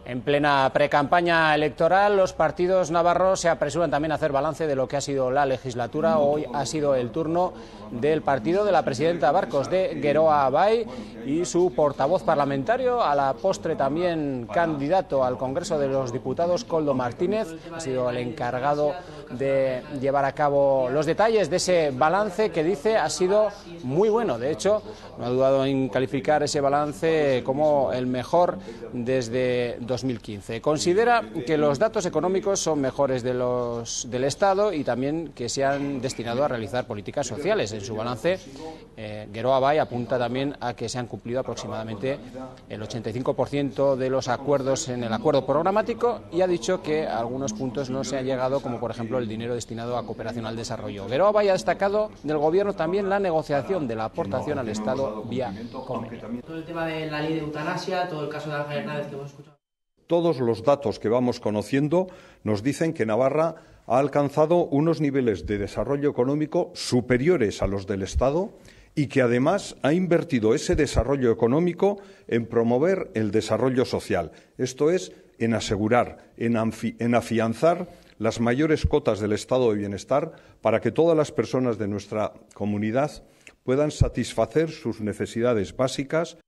En plena precampaña electoral, los partidos navarros se apresuran también a hacer balance de lo que ha sido la legislatura. Hoy ha sido el turno del partido de la presidenta Barcos, de Geroa Bai, y su portavoz parlamentario, a la postre también candidato al Congreso de los Diputados, Koldo Martínez, ha sido el encargado de llevar a cabo los detalles de ese balance que dice ha sido muy bueno. De hecho, no ha dudado en calificar ese balance como el mejor desde 2015. Considera que los datos económicos son mejores de los del Estado y también que se han destinado a realizar políticas sociales. En su balance, Geroa Bai apunta también a que se han cumplido aproximadamente el 85% de los acuerdos en el acuerdo programático, y ha dicho que a algunos puntos no se ha llegado, como por ejemplo el dinero destinado a cooperación al desarrollo. Geroa Bai ha destacado del Gobierno también la negociación de la aportación al Estado vía convenio. Todo el tema de la ley de eutanasia, todo el caso de Alja Hernández que hemos escuchado. Todos los datos que vamos conociendo nos dicen que Navarra ha alcanzado unos niveles de desarrollo económico superiores a los del Estado y que además ha invertido ese desarrollo económico en promover el desarrollo social. Esto es, en asegurar, en afianzar las mayores cotas del estado de bienestar para que todas las personas de nuestra comunidad puedan satisfacer sus necesidades básicas.